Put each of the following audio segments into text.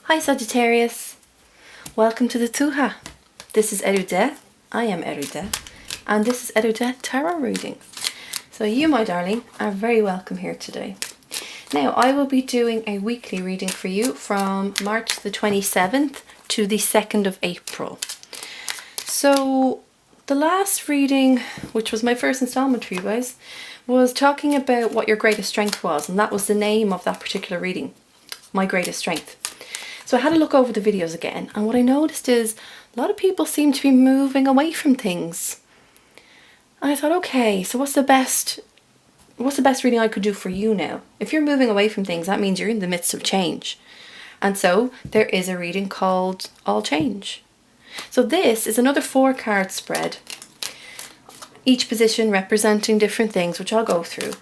Hi Sagittarius, welcome to the Tuatha. This is Eriu, I am Eriu, and this is Eriu Tarot Reading. So you, my darling, are very welcome here today. Now I will be doing a weekly reading for you from March the 27th to the 2nd of April. So the last reading, which was my first installment for you guys, was talking about what your greatest strength was, and that was the name of that particular reading, My Greatest Strength. So I had a look over the videos again, and what I noticed is a lot of people seem to be moving away from things. And I thought, okay, so what's the best reading I could do for you now? If you're moving away from things, that means you're in the midst of change. And so there is a reading called All Change. So this is another 4-card spread, each position representing different things, which I'll go through.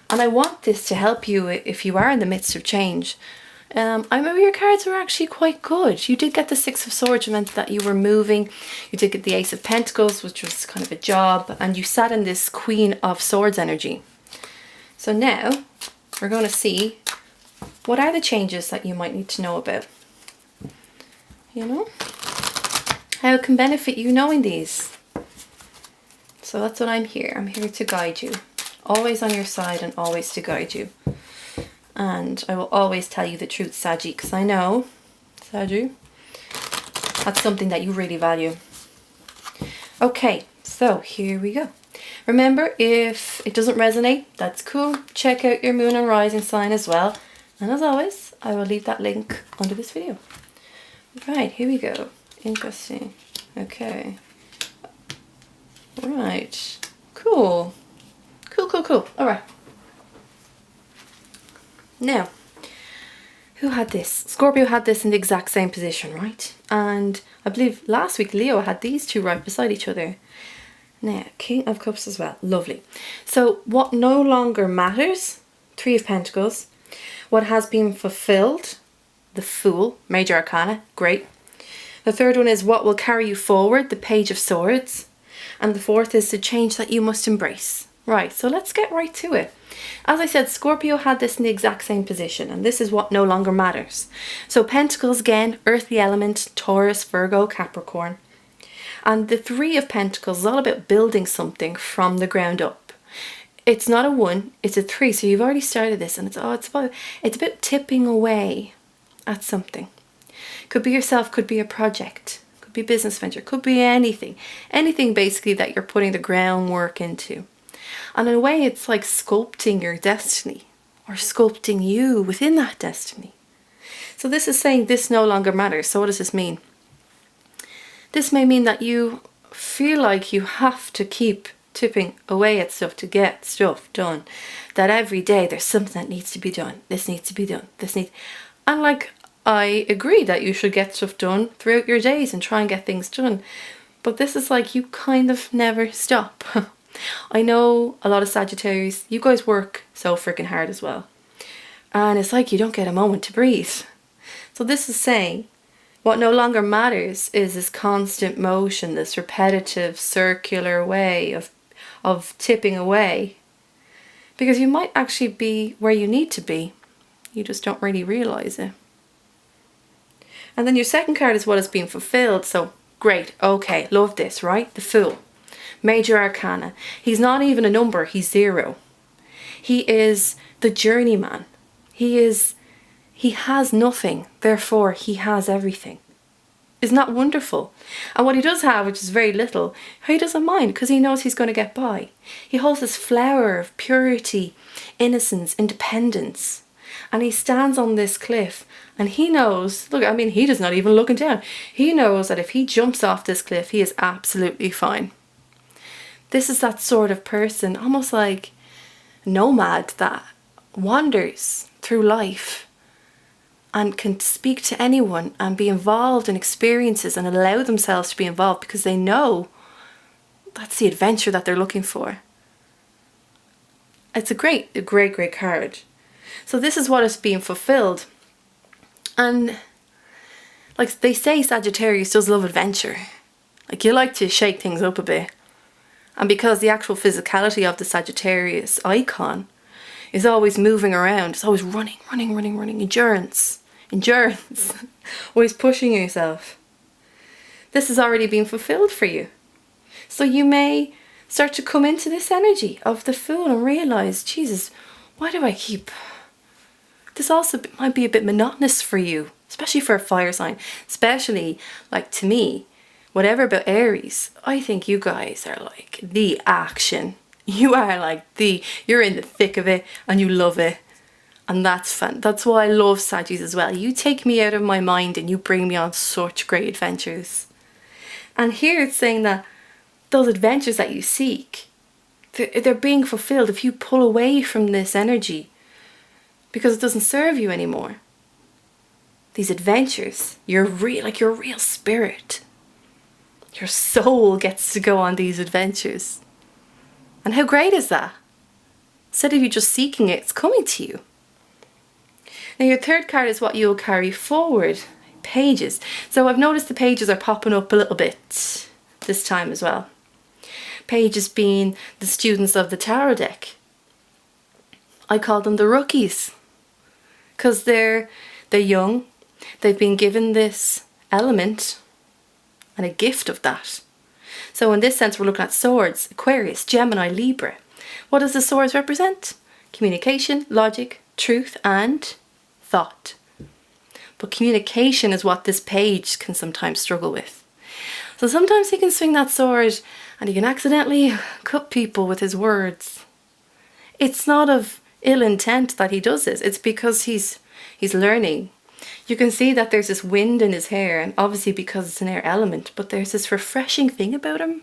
And I want this to help you if you are in the midst of change. I remember your cards were actually quite good. You did get the 6 of Swords, which meant that you were moving. You did get the Ace of Pentacles, which was kind of a job. And you sat in this Queen of Swords energy. So now we're going to see what are the changes that you might need to know about. You know? How it can benefit you knowing these. So that's what I'm here. I'm here to guide you. Always on your side and always to guide you. And I will always tell you the truth, Saggy, because I know, Saggy, that's something that you really value. Okay, so here we go. Remember, if it doesn't resonate, that's cool. Check out your moon and rising sign as well. And as always, I will leave that link under this video. Right, here we go. Interesting. Okay. Right. Cool. Cool. Alright. Now, who had this? Scorpio had this in the exact same position, right? And I believe last week Leo had these two right beside each other. Now, King of Cups as well. Lovely. So, what no longer matters? 3 of Pentacles. What has been fulfilled? The Fool. Major Arcana. Great. The third one is what will carry you forward? The Page of Swords. And the fourth is the change that you must embrace. Right, so let's get right to it. As I said, Scorpio had this in the exact same position, and this is what no longer matters. So Pentacles again, earthly element, Taurus, Virgo, Capricorn. And the 3 of Pentacles is all about building something from the ground up. It's not a 1, it's a 3, so you've already started this, and it's about tipping away at something. Could be yourself, could be a project, could be a business venture, could be anything. Anything basically that you're putting the groundwork into. And in a way, it's like sculpting your destiny or sculpting you within that destiny. So this is saying this no longer matters. So what does this mean? This may mean that you feel like you have to keep tipping away at stuff to get stuff done. That every day there's something that needs to be done. This needs to be done. And like, I agree that you should get stuff done throughout your days and try and get things done. But this is like you kind of never stop. I know a lot of Sagittarius, you guys work so freaking hard as well. And it's like you don't get a moment to breathe. So this is saying what no longer matters is this constant motion, this repetitive circular way of tipping away. Because you might actually be where you need to be. You just don't really realize it. And then your second card is what has been fulfilled. So great, okay, love this, right? The Fool. Major Arcana. He's not even a number, he's 0. He is the journeyman. He has nothing, therefore he has everything. Isn't that wonderful? And what he does have, which is very little, he doesn't mind because he knows he's going to get by. He holds this flower of purity, innocence, independence. And he stands on this cliff and he knows, look, I mean, he does not even looking down. He knows that if he jumps off this cliff, he is absolutely fine. This is that sort of person, almost like a nomad that wanders through life and can speak to anyone and be involved in experiences and allow themselves to be involved because they know that's the adventure that they're looking for. It's a great card. So this is what is being fulfilled. And like they say, Sagittarius does love adventure. Like you like to shake things up a bit. And because the actual physicality of the Sagittarius icon is always moving around, it's always running, endurance, endurance, always pushing yourself. This has already been fulfilled for you. So you may start to come into this energy of the Fool and realize, Jesus, why do I keep... This also might be a bit monotonous for you, especially for a fire sign. Especially, like, to me, whatever about Aries, I think you guys are like the action. You are like you're in the thick of it and you love it. And that's fun. That's why I love Saggies as well. You take me out of my mind and you bring me on such great adventures. And here it's saying that those adventures that you seek, they're being fulfilled if you pull away from this energy because it doesn't serve you anymore. These adventures, your real spirit, your soul gets to go on these adventures. And how great is that? Instead of you just seeking it, it's coming to you. Now your third card is what you'll carry forward. Pages. So I've noticed the pages are popping up a little bit this time as well. Pages being the students of the tarot deck. I call them the rookies because they're young. They've been given this element and a gift of that. So in this sense, we're looking at swords, Aquarius, Gemini, Libra. What does the swords represent? Communication, logic, truth, and thought. But communication is what this page can sometimes struggle with. So sometimes he can swing that sword and he can accidentally cut people with his words. It's not of ill intent that he does this. It's because he's learning. You can see that there's this wind in his hair, and obviously because it's an air element, but there's this refreshing thing about him.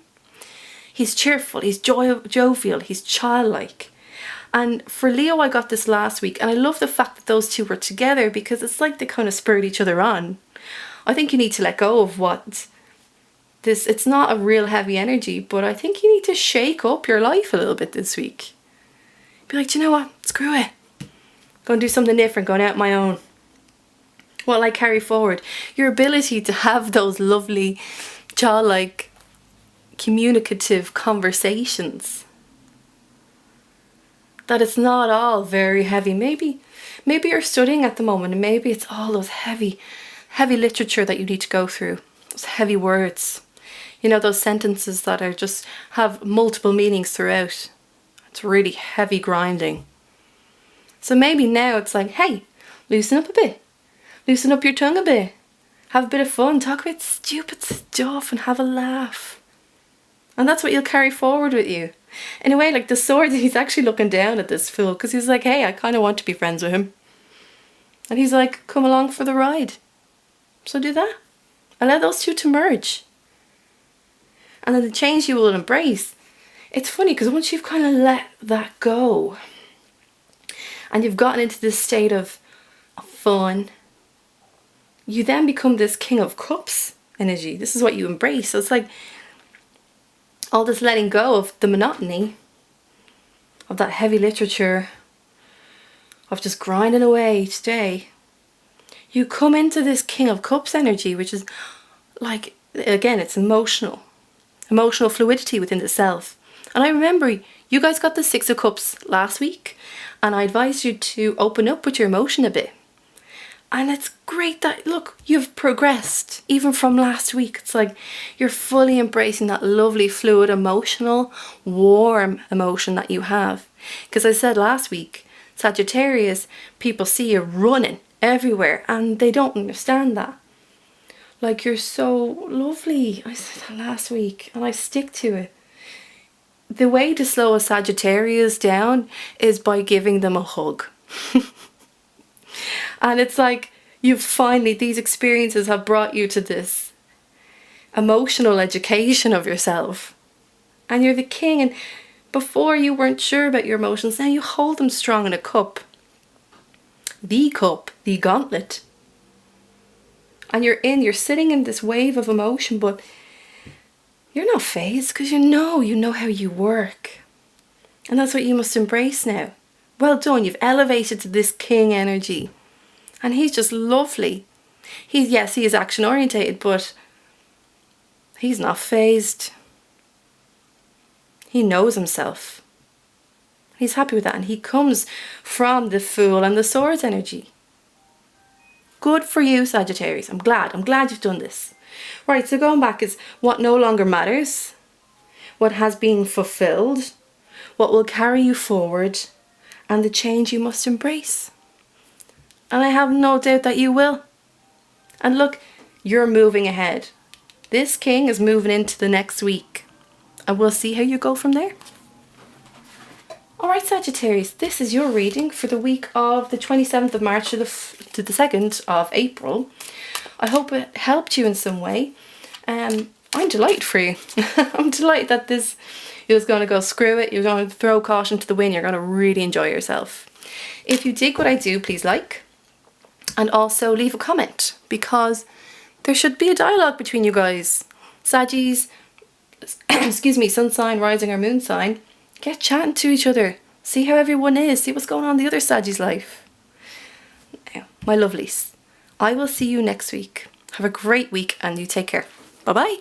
He's cheerful, he's jovial, he's childlike. And for Leo, I got this last week, and I love the fact that those two were together because it's like they kind of spurred each other on. I think you need to let go of it's not a real heavy energy, but I think you need to shake up your life a little bit this week. Be like, do you know what? Screw it. Go and do something different, going out my own. What will I carry forward? Your ability to have those lovely, childlike, communicative conversations. That it's not all very heavy. Maybe you're studying at the moment and maybe it's all those heavy literature that you need to go through. Those heavy words. You know, those sentences that are just have multiple meanings throughout. It's really heavy grinding. So maybe now it's like, hey, loosen up a bit. Loosen up your tongue a bit. Have a bit of fun. Talk about stupid stuff and have a laugh. And that's what you'll carry forward with you. In a way, like the sword, he's actually looking down at this fool because he's like, hey, I kind of want to be friends with him. And he's like, come along for the ride. So do that. Allow those two to merge. And then the change you will embrace. It's funny because once you've kind of let that go and you've gotten into this state of fun, you then become this King of Cups energy. This is what you embrace. So it's like all this letting go of the monotony of that heavy literature of just grinding away each day. You come into this King of Cups energy, which is like, again, it's emotional fluidity within the self. And I remember you guys got the Six of Cups last week and I advised you to open up with your emotion a bit. And it's great that, look, you've progressed even from last week. It's like you're fully embracing that lovely, fluid, emotional, warm emotion that you have. Because I said last week, Sagittarius, people see you running everywhere and they don't understand that. Like, you're so lovely. I said that last week and I stick to it. The way to slow a Sagittarius down is by giving them a hug. And it's like you've finally, these experiences have brought you to this emotional education of yourself. And you're the king. And before you weren't sure about your emotions, now you hold them strong in a cup. The cup, the gauntlet. And you're sitting in this wave of emotion, but you're not fazed because you know how you work. And that's what you must embrace now. Well done, you've elevated to this king energy. And he's just lovely. He is action orientated, but he's not fazed. He knows himself. He's happy with that, and he comes from the Fool and the Swords energy. Good for you, Sagittarius. I'm glad you've done this. Right, so going back is what no longer matters, what has been fulfilled, what will carry you forward, and the change you must embrace. And I have no doubt that you will. And look, you're moving ahead. This king is moving into the next week, and we'll see how you go from there. Alright, Sagittarius, this is your reading for the week of the 27th of March to the 2nd of April. I hope it helped you in some way. I'm delighted for you. I'm delighted that this you're just going to go screw it. You're going to throw caution to the wind. You're going to really enjoy yourself. If you dig what I do, please like. And also leave a comment, because there should be a dialogue between you guys. Saggies, excuse me, sun sign, rising or moon sign. Get chatting to each other. See how everyone is. See what's going on in the other Saggie's life. Now, my lovelies, I will see you next week. Have a great week and you take care. Bye bye.